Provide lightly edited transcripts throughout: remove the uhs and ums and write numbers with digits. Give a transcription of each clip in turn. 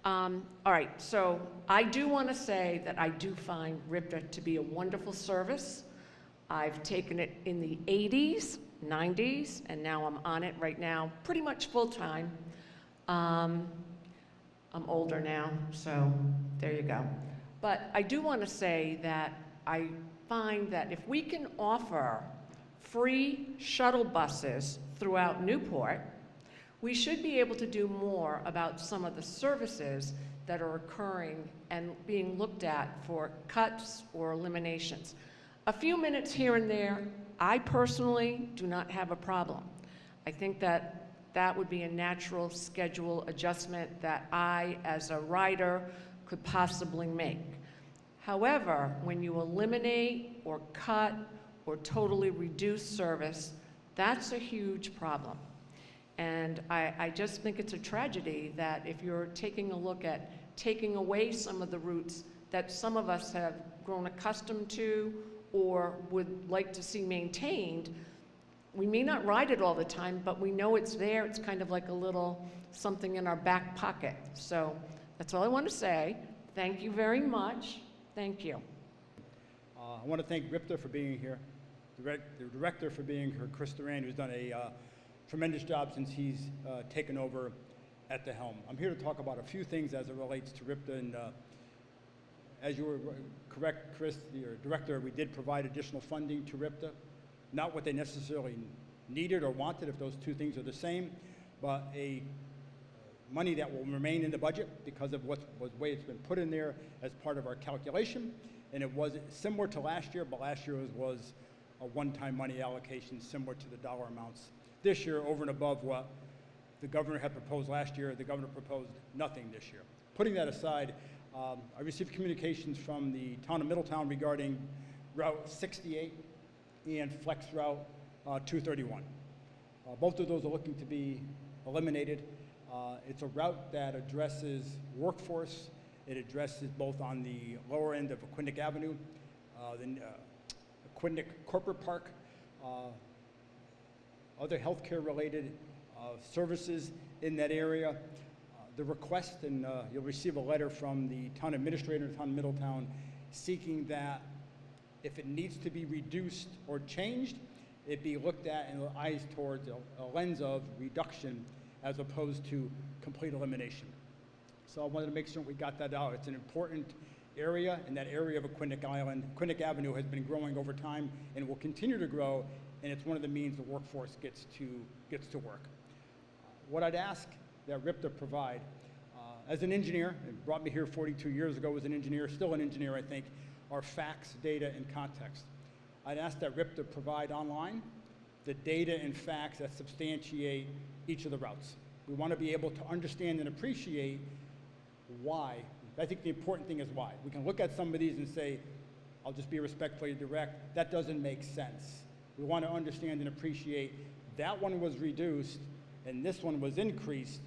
All right, so I do want to say that I do find RIPTA to be a wonderful service. I've taken it in the 80s, 90s, and now I'm on it right now, pretty much full-time. I'm older now, so there you go. But I do want to say that I find that if we can offer free shuttle buses throughout Newport, we should be able to do more about some of the services that are occurring and being looked at for cuts or eliminations. A few minutes here and there, I personally do not have a problem. I think that that would be a natural schedule adjustment that I, as a rider, could possibly make. However, when you eliminate or cut or totally reduce service, that's a huge problem. And I just think it's a tragedy that if you're taking a look at taking away some of the routes that some of us have grown accustomed to or would like to see maintained, we may not ride it all the time, but we know it's there. It's kind of like a little something in our back pocket. So that's all I want to say. Thank you very much. Thank you. I want to thank RIPTA for being here, the director for being here, Chris Duran, who's done a tremendous job since he's taken over at the helm. I'm here to talk about a few things as it relates to RIPTA, and as you were correct, Chris, your director, we did provide additional funding to RIPTA, not what they necessarily needed or wanted, if those two things are the same, but money that will remain in the budget because of the way it's been put in there as part of our calculation. And it was similar to last year, but last year was a one-time money allocation similar to the dollar amounts. This year, over and above what the governor had proposed last year, the governor proposed nothing this year. Putting that aside, I received communications from the town of Middletown regarding Route 68 and Flex Route 231. Both of those are looking to be eliminated. It's a route that addresses workforce. It addresses both on the lower end of Aquidneck Avenue, the Aquidneck Corporate Park, other healthcare related services in that area. The request, and you'll receive a letter from the town administrator of the town of Middletown seeking that if it needs to be reduced or changed, it be looked at and eyes towards a lens of reduction as opposed to complete elimination. So I wanted to make sure we got that out. It's an important area, and that area of Aquidneck Island, Aquidneck Avenue has been growing over time and will continue to grow, and it's one of the means the workforce gets to work. What I'd ask that RIPTA provide, as an engineer, it brought me here 42 years ago as an engineer, still an engineer I think, are facts, data, and context. I'd ask that RIPTA provide online the data and facts that substantiate each of the routes. We want to be able to understand and appreciate why. I think the important thing is why. We can look at some of these and say, I'll just be respectfully direct, that doesn't make sense. We want to understand and appreciate that one was reduced and this one was increased.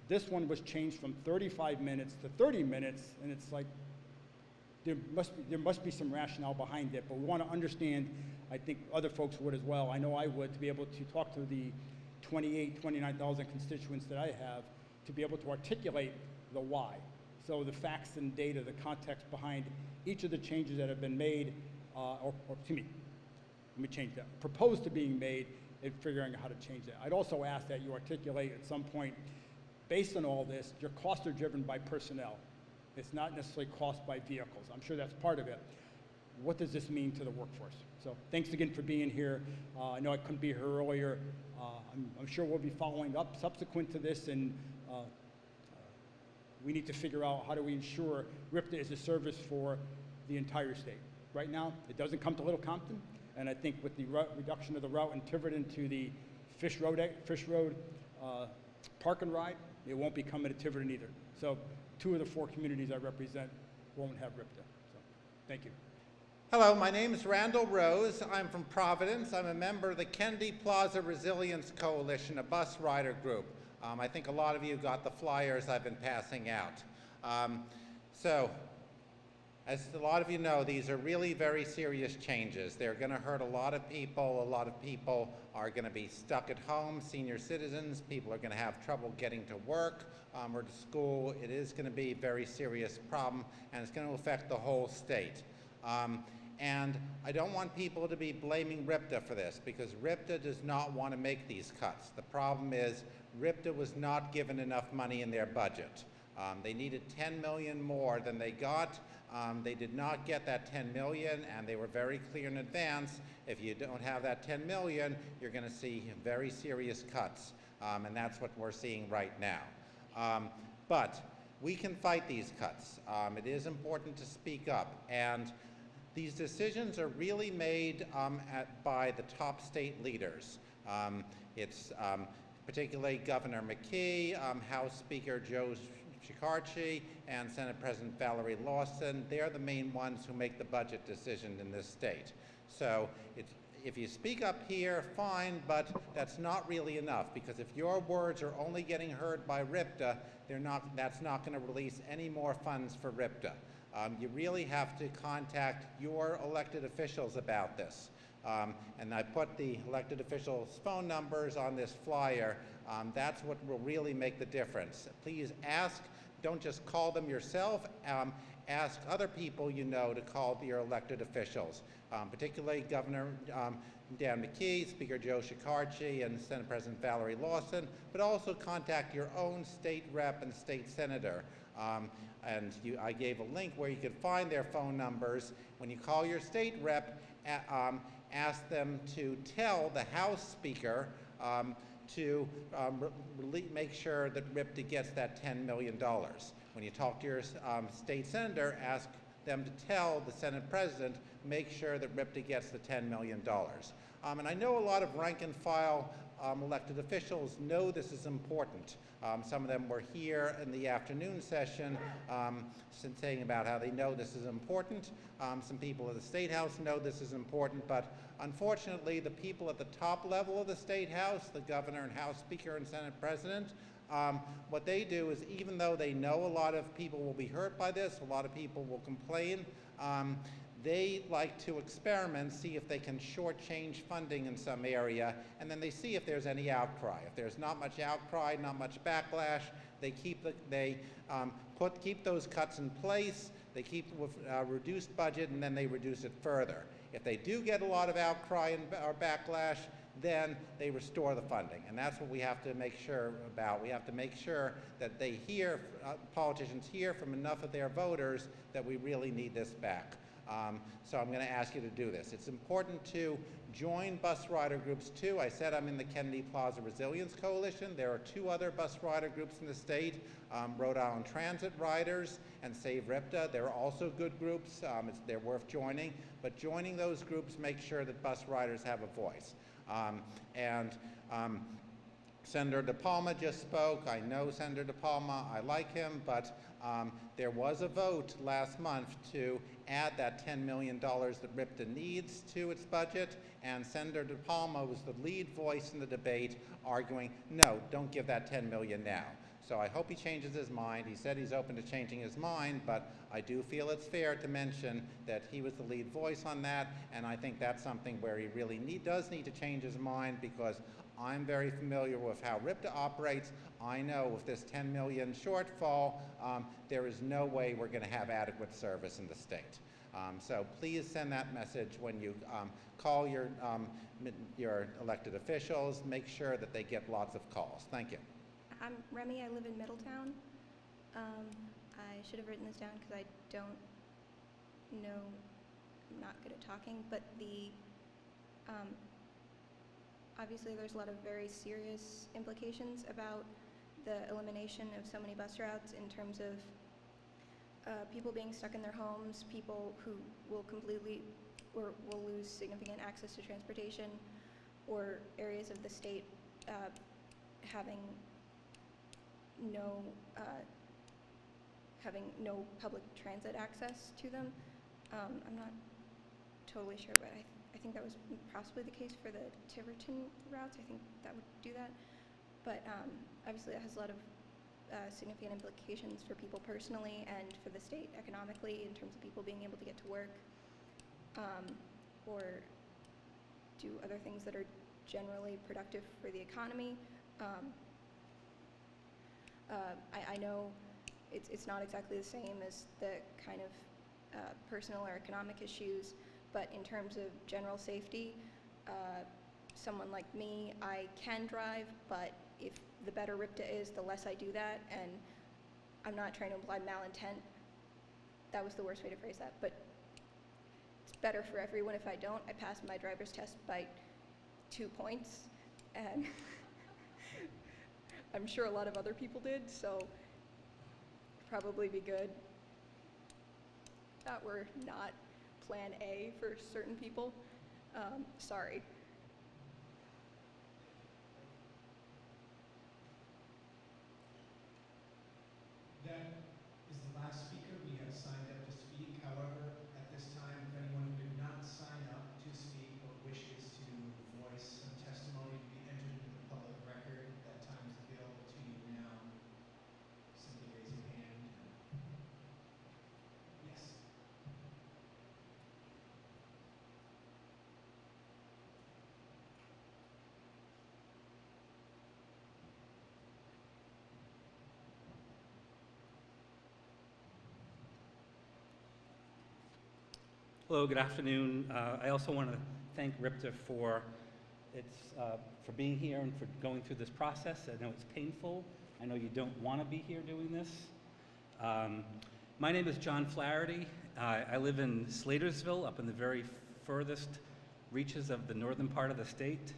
This one was changed from 35 minutes to 30 minutes, and it's like, there must be some rationale behind it, but we want to understand, I think other folks would as well, I know I would, to be able to talk to the 29,000 constituents that I have, to be able to articulate the why. So the facts and data, the context behind each of the changes that have been made, or excuse me, let me change that, proposed to being made, and figuring out how to change that. I'd also ask that you articulate at some point, based on all this, your costs are driven by personnel. It's not necessarily cost by vehicles. I'm sure that's part of it. What does this mean to the workforce? So thanks again for being here. I know I couldn't be here earlier. I'm sure we'll be following up subsequent to this, and we need to figure out how do we ensure RIPTA is a service for the entire state. Right now, it doesn't come to Little Compton, and I think with the reduction of the route in Tiverton to the Fish Road Park and Ride, it won't be coming to Tiverton either. So 2 of the 4 communities I represent won't have RIPTA. So thank you. Hello, my name is Randall Rose. I'm from Providence. I'm a member of the Kennedy Plaza Resilience Coalition, a bus rider group. I think a lot of you got the flyers I've been passing out. So As a lot of you know, these are really very serious changes. They're going to hurt a lot of people. A lot of people are going to be stuck at home, senior citizens. People are going to have trouble getting to work or to school. It is going to be a very serious problem, and it's going to affect the whole state. And I don't want people to be blaming RIPTA for this, because RIPTA does not want to make these cuts. The problem is RIPTA was not given enough money in their budget. They needed $10 million more than they got. They did not get that $10 million, and they were very clear in advance, if you don't have that $10 million, you're going to see very serious cuts, and that's what we're seeing right now. But we can fight these cuts. It is important to speak up, and these decisions are really made by the top state leaders. It's particularly Governor McKee, House Speaker Joe Shikarchi, and Senate President Valerie Lawson. They're the main ones who make the budget decision in this state. So if you speak up here, fine, but that's not really enough, because if your words are only getting heard by RIPTA, that's not going to release any more funds for RIPTA. You really have to contact your elected officials about this. And I put the elected officials' phone numbers on this flyer. That's what will really make the difference. Please ask, don't just call them yourself, ask other people you know to call your elected officials, particularly Governor Dan McKee, Speaker Joe Shikarchi, and Senate President Valerie Lawson, but also contact your own state rep and state senator. I gave a link where you could find their phone numbers. When you call your state rep, ask them to tell the House Speaker to make sure that RIPTA gets that $10 million. When you talk to your state senator, ask them to tell the Senate President, make sure that RIPTA gets the $10 million. And I know a lot of rank and file elected officials know this is important. Some of them were here in the afternoon session saying about how they know this is important. Some people at the State House know this is important, but unfortunately the people at the top level of the State House, the Governor and House Speaker and Senate President, what they do is, even though they know a lot of people will be hurt by this, a lot of people will complain, they like to experiment, see if they can shortchange funding in some area, and then they see if there's any outcry. If there's not much outcry, not much backlash, they keep those cuts in place, they keep with reduced budget, and then they reduce it further. If they do get a lot of outcry or backlash, then they restore the funding, and that's what we have to make sure about. We have to make sure that they hear, politicians hear from enough of their voters that we really need this back. So I'm going to ask you to do this. It's important to join bus rider groups too. I said I'm in the Kennedy Plaza Resilience Coalition. There are 2 other bus rider groups in the state, Rhode Island Transit Riders and Save RIPTA. They're also good groups. They're worth joining. But joining those groups makes sure that bus riders have a voice. Senator DePalma just spoke. I know Senator DePalma. I like him, but there was a vote last month to add that $10 million that RIPTA needs to its budget, and Senator DePalma was the lead voice in the debate, arguing, no, don't give that $10 million now. So I hope he changes his mind. He said he's open to changing his mind, but I do feel it's fair to mention that he was the lead voice on that, and I think that's something where he really does need to change his mind, because I'm very familiar with how RIPTA operates. I know with this $10 million shortfall, there is no way we're going to have adequate service in the state. So please send that message when you call your elected officials. Make sure that they get lots of calls. Thank you. I'm Remy. I live in Middletown. I should have written this down because I don't know, I'm not good at talking, but obviously there's a lot of very serious implications about the elimination of so many bus routes in terms of people being stuck in their homes, people who will will lose significant access to transportation, or areas of the state having no public transit access to them. I'm not totally sure, but I think that was possibly the case for the Tiverton routes. I think that would do that. But obviously that has a lot of significant implications for people personally and for the state economically in terms of people being able to get to work, or do other things that are generally productive for the economy. I know it's not exactly the same as the kind of personal or economic issues, but in terms of general safety, someone like me, I can drive, but if the better RIPTA is, the less I do that, and I'm not trying to imply malintent. That was the worst way to phrase that, but it's better for everyone if I don't. I passed my driver's test by 2 points, and I'm sure a lot of other people did, so probably be good. That were not plan A for certain people. Sorry. That is the last speaker we have signed up to speak. However, at this time, if anyone who did not sign up to speak or wishes to voice some testimony to be entered into the public record, that time is available to you now. Simply raise your hand. Yes. Hello, good afternoon. I also want to thank RIPTA for for being here and for going through this process. I know it's painful. I know you don't want to be here doing this. My name is John Flaherty. I live in Slatersville, up in the very furthest reaches of the northern part of the state,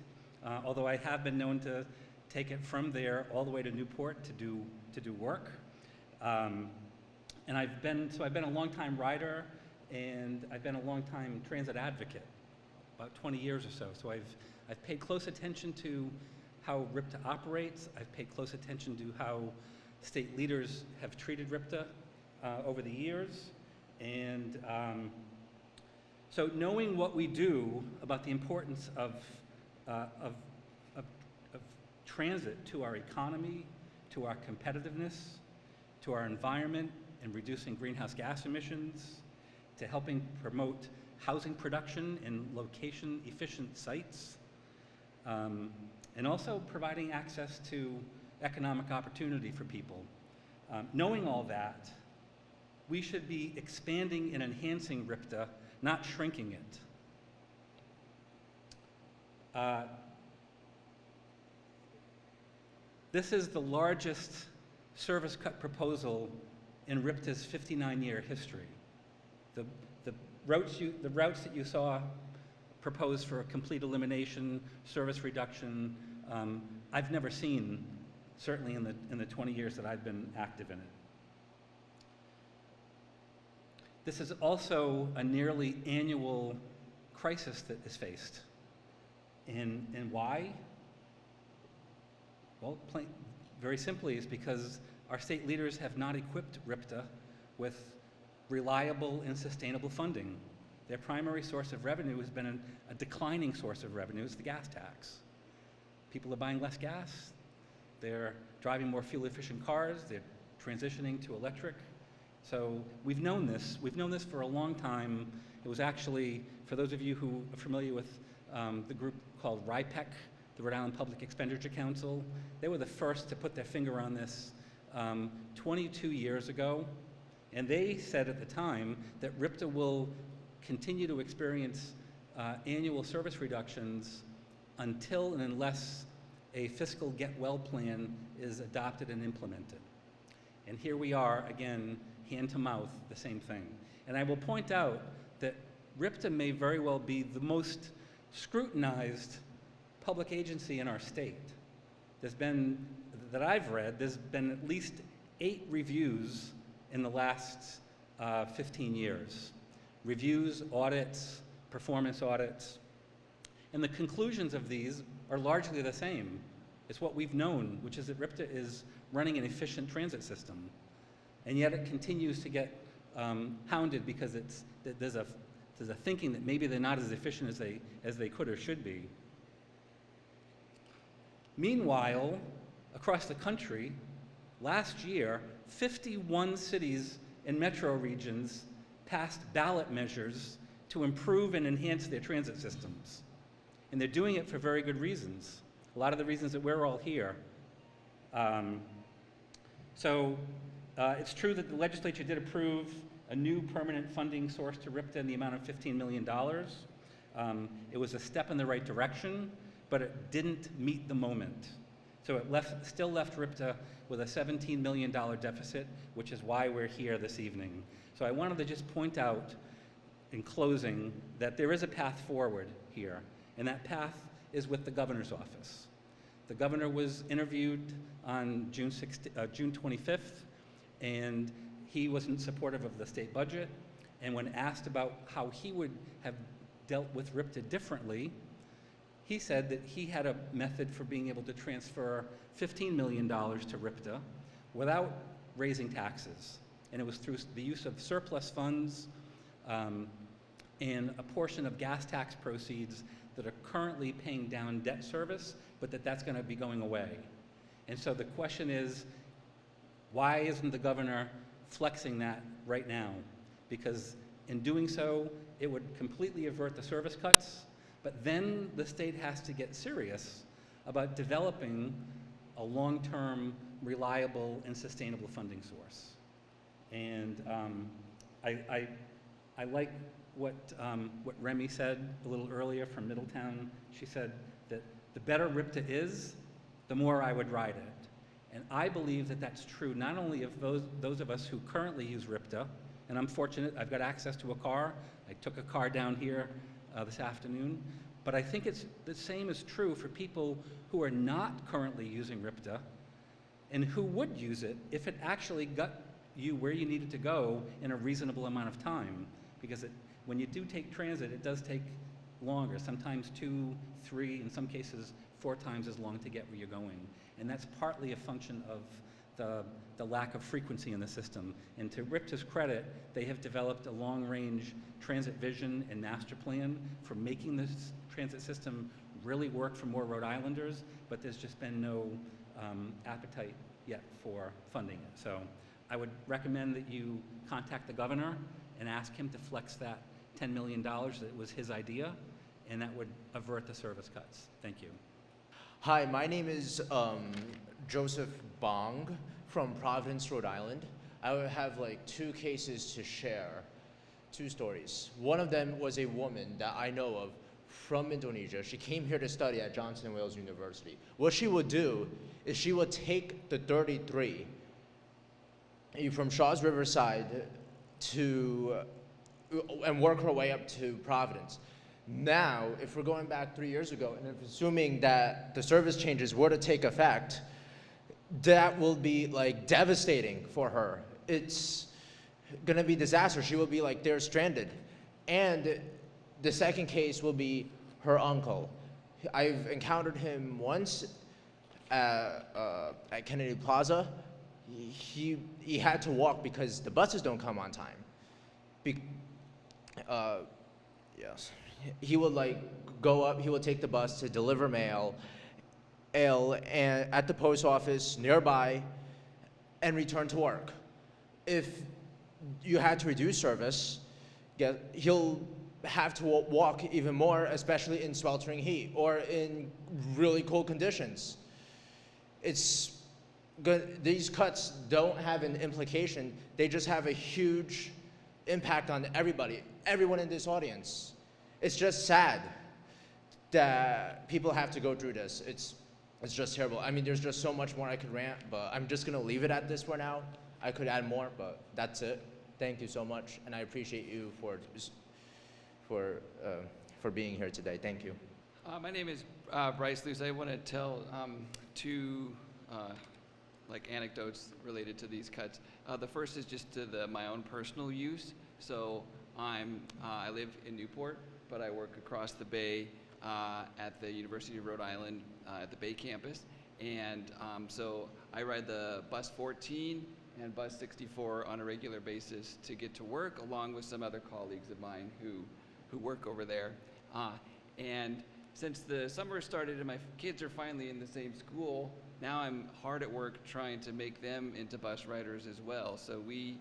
although I have been known to take it from there all the way to Newport to do work. And I've been a long-time rider, and I've been a long-time transit advocate, about 20 years or so. So I've paid close attention to how RIPTA operates. I've paid close attention to how state leaders have treated RIPTA over the years. And so knowing what we do about the importance of transit to our economy, to our competitiveness, to our environment, and reducing greenhouse gas emissions, to helping promote housing production in location-efficient sites, and also providing access to economic opportunity for people. Knowing all that, we should be expanding and enhancing RIPTA, not shrinking it. This is the largest service cut proposal in RIPTA's 59-year history. The routes that you saw proposed for a complete elimination, service reduction, I've never seen, certainly in the 20 years that I've been active in it. This is also a nearly annual crisis that is faced. And why? Well, very simply, is because our state leaders have not equipped RIPTA with reliable and sustainable funding. Their primary source of revenue has been a declining source of revenue. It's the gas tax. People are buying less gas. They're driving more fuel-efficient cars. They're transitioning to electric. So we've known this. We've known this for a long time. It was actually, for those of you who are familiar with the group called RIPTA, the Rhode Island Public Expenditure Council, they were the first to put their finger on this 22 years ago. And they said at the time that RIPTA will continue to experience annual service reductions until and unless a fiscal get-well plan is adopted and implemented. And here we are, again, hand to mouth, the same thing. And I will point out that RIPTA may very well be the most scrutinized public agency in our state. There's been, that I've read, there's been at least 8 reviews in the last 15 years. Reviews, audits, performance audits. And the conclusions of these are largely the same. It's what we've known, which is that RIPTA is running an efficient transit system. And yet it continues to get hounded because there's a thinking that maybe they're not as efficient as they could or should be. Meanwhile, across the country, Last year, 51 cities and metro regions passed ballot measures to improve and enhance their transit systems. And they're doing it for very good reasons. A lot of the reasons that we're all here. It's true that the legislature did approve a new permanent funding source to RIPTA in the amount of $15 million. It was a step in the right direction, but it didn't meet the moment. So it still left RIPTA with a $17 million deficit, which is why we're here this evening. So I wanted to just point out in closing that there is a path forward here, and that path is with the governor's office. The governor was interviewed on June 25th, and he wasn't supportive of the state budget. And when asked about how he would have dealt with RIPTA differently, he said that he had a method for being able to transfer $15 million to RIPTA without raising taxes. And it was through the use of surplus funds and a portion of gas tax proceeds that are currently paying down debt service, but that's going to be going away. And so the question is, why isn't the governor flexing that right now? Because in doing so, it would completely avert the service cuts, but then the state has to get serious about developing a long-term, reliable, and sustainable funding source. And I like what Remy said a little earlier from Middletown. She said that the better RIPTA is, the more I would ride it. And I believe that that's true not only of those of us who currently use RIPTA, and I'm fortunate, I've got access to a car. I took a car down here this afternoon, but I think it's the same is true for people who are not currently using RIPTA and who would use it if it actually got you where you needed to go in a reasonable amount of time. Because when you do take transit, it does take longer, sometimes 2, 3, in some cases 4 times as long to get where you're going. And that's partly a function of the lack of frequency in the system. And to RIPTA's credit, they have developed a long-range transit vision and master plan for making this transit system really work for more Rhode Islanders, but there's just been no appetite yet for funding it. So I would recommend that you contact the governor and ask him to flex that $10 million that was his idea, and that would avert the service cuts. Thank you. Hi, my name is Joseph Bong from Providence, Rhode Island. I would have like 2 cases to share, 2 stories. One of them was a woman that I know of from Indonesia. She came here to study at Johnson & Wales University. What she would do is she would take the 33 from Shaw's Riverside and work her way up to Providence. Now, if we're going back 3 years ago, and if assuming that the service changes were to take effect, that will be like devastating for her. It's gonna be disaster. She will be like there stranded. And the second case will be her uncle. I've encountered him once at Kennedy Plaza. He had to walk because the buses don't come on time. Yes. He would like go up, he would take the bus to deliver mail and at the post office nearby and return to work. If you had to reduce service, he'll have to walk even more, especially in sweltering heat or in really cold conditions. It's good. These cuts don't have an implication, they just have a huge impact on everybody, everyone in this audience. It's just sad that people have to go through this. It's just terrible. I mean, there's just so much more I could rant, but I'm just gonna leave it at this for now. I could add more, but that's it. Thank you so much, and I appreciate you for being here today. Thank you. My name is Bryce Luce. I want to tell 2 anecdotes related to these cuts. The first is just to my own personal use. So I live in Newport, but I work across the bay at the University of Rhode Island at the Bay campus. And so I ride the bus 14 and bus 64 on a regular basis to get to work, along with some other colleagues of mine who work over there. And since the summer started and my kids are finally in the same school, now I'm hard at work trying to make them into bus riders as well. So we,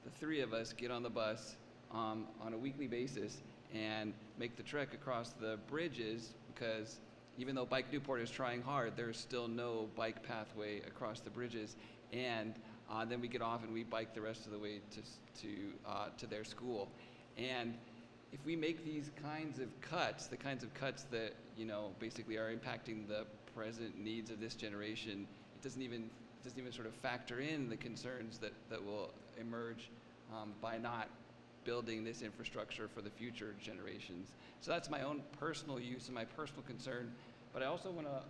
the three of us, get on the bus on a weekly basis and make the trek across the bridges, because even though Bike Newport is trying hard, there's still no bike pathway across the bridges. And then we get off and we bike the rest of the way to their school. And if we make these kinds of cuts, the kinds of cuts that, you know, basically are impacting the present needs of this generation, it doesn't even sort of factor in the concerns that will emerge by not building this infrastructure for the future generations. So that's my own personal use and my personal concern. But I also want to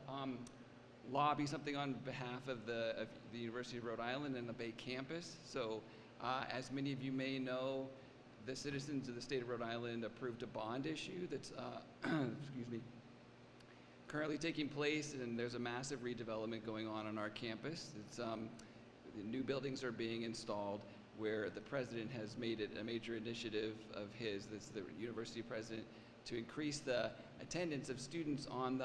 lobby something on behalf of the University of Rhode Island and the Bay campus. So as many of you may know, the citizens of the state of Rhode Island approved a bond issue that's excuse me, currently taking place, and there's a massive redevelopment going on our campus. It's, the new buildings are being installed, where the president has made it a major initiative of his, that's the university president, to increase the attendance of students on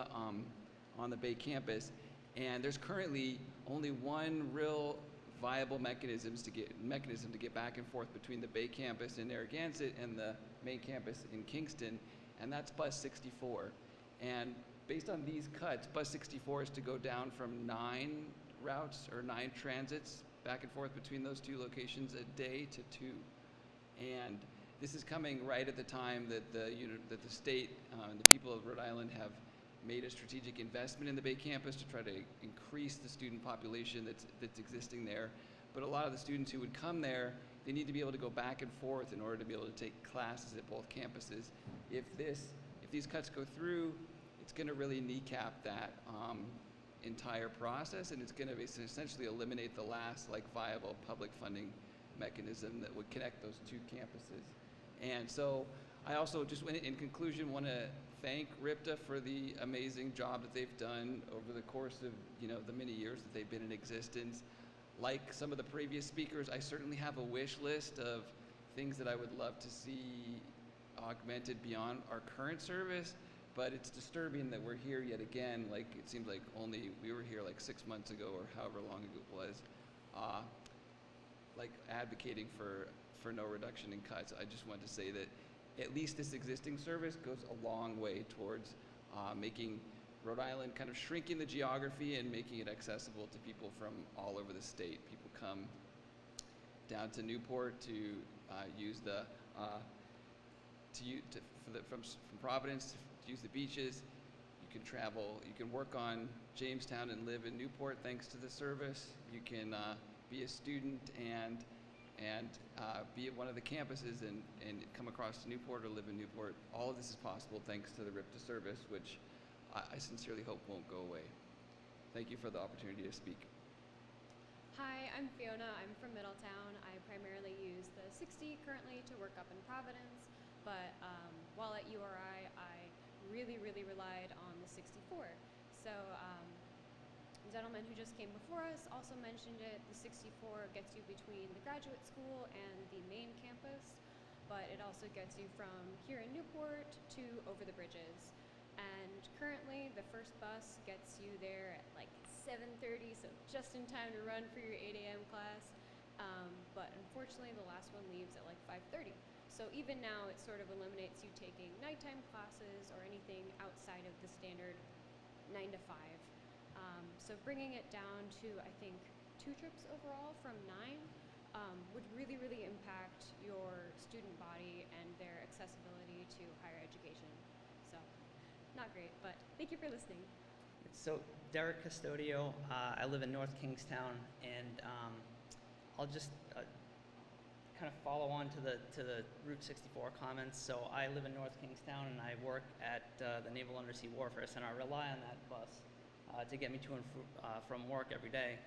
the Bay campus. And there's currently only one real viable mechanism to get back and forth between the Bay campus in Narragansett and the main campus in Kingston, and that's bus 64. And based on these cuts, bus 64 is to go down from 9 routes or 9 transits back and forth between those two locations a day to 2. And this is coming right at the time that the state and the people of Rhode Island have made a strategic investment in the Bay campus to try to increase the student population that's existing there. But a lot of the students who would come there, they need to be able to go back and forth in order to be able to take classes at both campuses. If these cuts go through, it's going to really kneecap that entire process, and it's going to essentially eliminate the last viable public funding mechanism that would connect those two campuses. And so I also just, in conclusion, want to thank RIPTA for the amazing job that they've done over the course of the many years that they've been in existence. Like some of the previous speakers, I certainly have a wish list of things that I would love to see augmented beyond our current service, but it's disturbing that we're here yet again. It seems like only we were here 6 months ago or however long ago it was, advocating for no reduction in cuts. I just want to say that at least this existing service goes a long way towards making Rhode Island, kind of shrinking the geography and making it accessible to people from all over the state. People come down to Newport to use from Providence to use the beaches. You can travel, you can work on Jamestown and live in Newport thanks to the service. You can be a student and be at one of the campuses and come across to Newport or live in Newport. All of this is possible thanks to the RIPTA service, which I sincerely hope won't go away. Thank you for the opportunity to speak. Hi, I'm Fiona. I'm from Middletown. I primarily use the 60 currently to work up in Providence, but while at URI, I really relied on the 64. So the gentleman who just came before us also mentioned it. The 64 gets you between the graduate school and the main campus, but it also gets you from here in Newport to over the bridges. And currently, the first bus gets you there at 7:30, so just in time to run for your 8 a.m. class. But unfortunately, the last one leaves at 5:30. So even now, it sort of eliminates you taking nighttime classes or anything outside of the standard 9 to 5. So bringing it down to, I think, 2 trips overall from 9 would really impact your student body and their accessibility to higher education. So not great, but thank you for listening. So Derek Custodio, I live in North Kingstown, and I'll just kind of follow on to the Route 64 comments. So I live in North Kingstown, and I work at the Naval Undersea Warfare Center. I rely on that bus to get me to and from work every day.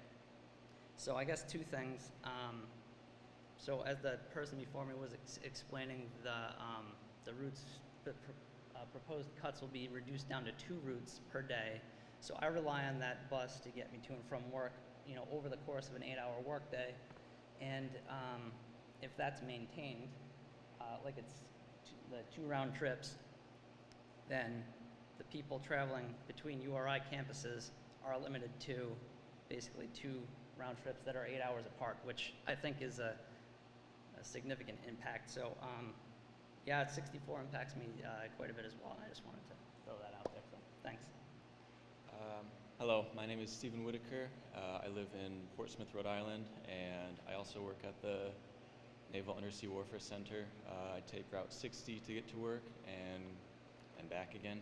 So I guess 2 things. So as the person before me was explaining, the routes, the proposed cuts will be reduced down to 2 routes per day. So I rely on that bus to get me to and from work, over the course of an 8-hour workday. And if that's maintained, like it's the 2 round trips, then the people traveling between URI campuses are limited to basically 2 round trips that are 8 hours apart, which I think is a significant impact. So yeah, 64 impacts me quite a bit as well, and I just wanted to throw that out there. So thanks. Hello, my name is Stephen Whitaker. I live in Portsmouth, Rhode Island, and I also work at the Naval Undersea Warfare Center. I take Route 60 to get to work and back again.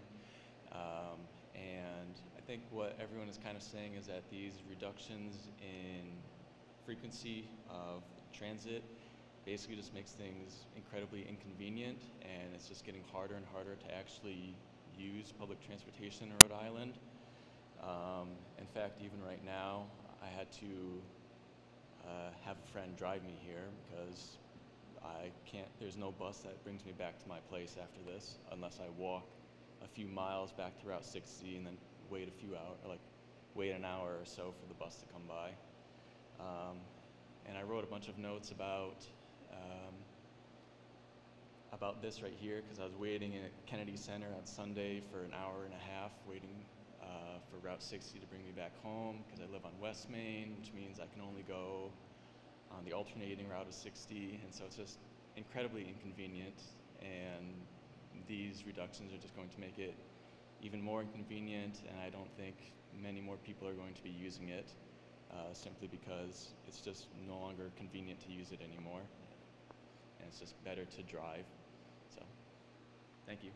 And I think what everyone is kind of saying is that these reductions in frequency of transit basically just makes things incredibly inconvenient, and it's just getting harder and harder to actually use public transportation in Rhode Island. In fact, even right now, I had to have a friend drive me here because there's no bus that brings me back to my place after this unless I walk a few miles back to Route 60 and then wait a few hours, like wait an hour or so for the bus to come by. And I wrote a bunch of notes about this right here because I was waiting at Kennedy Center on Sunday for an hour and a half waiting for Route 60 to bring me back home because I live on West Main, which means I can only go on the alternating route of 60, and so it's just incredibly inconvenient, and these reductions are just going to make it even more inconvenient, and I don't think many more people are going to be using it simply because it's just no longer convenient to use it anymore, and it's just better to drive. So, thank you.